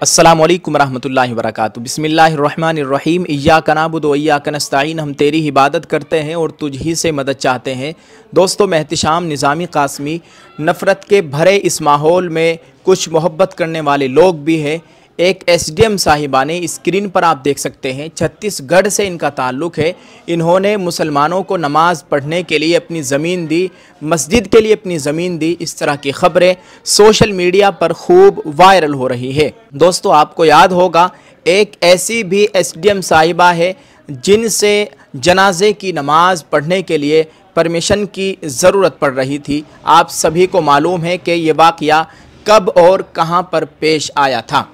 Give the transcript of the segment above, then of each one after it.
अस्सलामु अलैकुम रहमतुल्लाहि व बरकातुहू। बिस्मिल्लाहिर्रहमानिर्रहीम। इय्याका नअबुदु व इय्याका नस्तईन। हम तेरी इबादत करते हैं और तुझ ही से मदद चाहते हैं। दोस्तों, मैं एहतिशाम निज़ामी कासमी। नफ़रत के भरे इस माहौल में कुछ मोहब्बत करने वाले लोग भी हैं। एक एसडीएम साहिबा ने, स्क्रीन पर आप देख सकते हैं, छत्तीसगढ़ से इनका ताल्लुक़ है। इन्होंने मुसलमानों को नमाज़ पढ़ने के लिए अपनी ज़मीन दी, मस्जिद के लिए अपनी ज़मीन दी। इस तरह की ख़बरें सोशल मीडिया पर खूब वायरल हो रही है। दोस्तों, आपको याद होगा एक ऐसी भी एसडीएम साहिबा है जिनसे जनाजे की नमाज़ पढ़ने के लिए परमिशन की ज़रूरत पड़ रही थी। आप सभी को मालूम है कि ये वाक़या कब और कहाँ पर पेश आया था।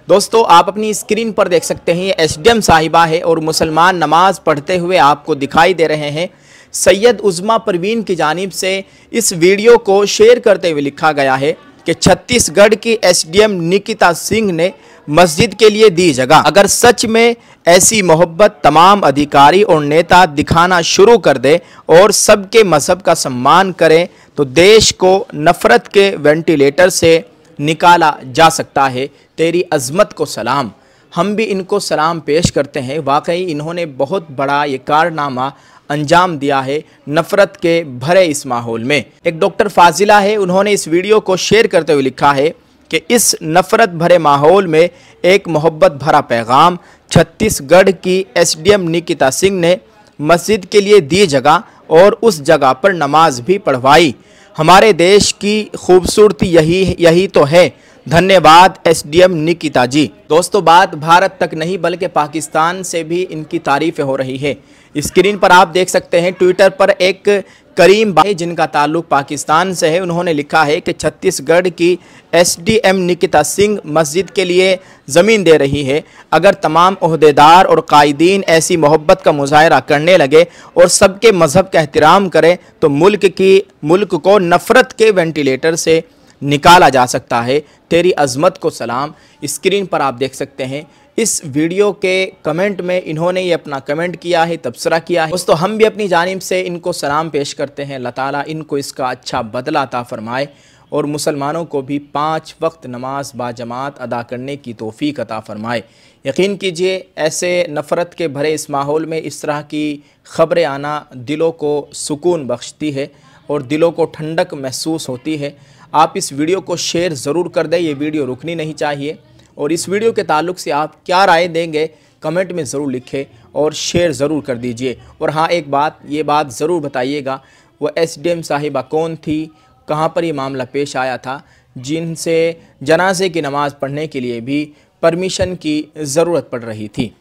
दोस्तों, आप अपनी स्क्रीन पर देख सकते हैं, ये एसडीएम साहिबा है और मुसलमान नमाज पढ़ते हुए आपको दिखाई दे रहे हैं। सैयद उज़्मा परवीन की जानिब से इस वीडियो को शेयर करते हुए लिखा गया है कि छत्तीसगढ़ की एसडीएम निकिता सिंह ने मस्जिद के लिए दी जगह। अगर सच में ऐसी मोहब्बत तमाम अधिकारी और नेता दिखाना शुरू कर दे और सबके मजहब का सम्मान करें तो देश को नफ़रत के वेंटिलेटर से निकाला जा सकता है। तेरी अज़मत को सलाम। हम भी इनको सलाम पेश करते हैं। वाकई इन्होंने बहुत बड़ा ये कारनामा अंजाम दिया है नफ़रत के भरे इस माहौल में। एक डॉक्टर फाजिला है, उन्होंने इस वीडियो को शेयर करते हुए लिखा है कि इस नफ़रत भरे माहौल में एक मोहब्बत भरा पैगाम। छत्तीसगढ़ की एसडीएम निकिता सिंह ने मस्जिद के लिए दी जगह और उस जगह पर नमाज भी पढ़वाई। हमारे देश की खूबसूरती यही तो है। धन्यवाद एसडीएम निकिता जी। दोस्तों, बात भारत तक नहीं बल्कि पाकिस्तान से भी इनकी तारीफ़ें हो रही है। स्क्रीन पर आप देख सकते हैं, ट्विटर पर एक करीम भाई जिनका ताल्लुक़ पाकिस्तान से है, उन्होंने लिखा है कि छत्तीसगढ़ की एसडीएम निकिता सिंह मस्जिद के लिए ज़मीन दे रही है। अगर तमाम ओहदेदार और कायदीन ऐसी मोहब्बत का मुजाहरा करने लगे और सबके मज़हब का एहतराम करें तो मुल्क को नफ़रत के वेंटिलेटर से निकाला जा सकता है। तेरी अज़मत को सलाम। स्क्रीन पर आप देख सकते हैं, इस वीडियो के कमेंट में इन्होंने ये अपना कमेंट किया है, तबसरा किया है। दोस्तों, हम भी अपनी जानिब से इनको सलाम पेश करते हैं। अल्लाह ताला इनको इसका अच्छा बदला अता फरमाए और मुसलमानों को भी 5 वक्त नमाज बाजमात अदा करने की तौफीक अता फरमाए। यकीन कीजिए, ऐसे नफ़रत के भरे इस माहौल में इस तरह की ख़बरें आना दिलों को सुकून बख्शती है और दिलों को ठंडक महसूस होती है। आप इस वीडियो को शेयर ज़रूर कर दें, ये वीडियो रुकनी नहीं चाहिए। और इस वीडियो के ताल्लुक़ से आप क्या राय देंगे कमेंट में ज़रूर लिखें और शेयर ज़रूर कर दीजिए। और हाँ, एक बात, ये बात ज़रूर बताइएगा, वो एसडीएम साहिबा कौन थी, कहाँ पर ये मामला पेश आया था जिनसे जनाजे की नमाज़ पढ़ने के लिए भी परमिशन की ज़रूरत पड़ रही थी।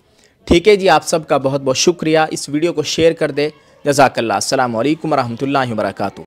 ठीक है जी, आप सबका बहुत बहुत शुक्रिया। इस वीडियो को शेयर कर दें। जज़ाकल्लाह। अस्सलामु अलैकुम रहमतुल्लाहि व बरकातुहू।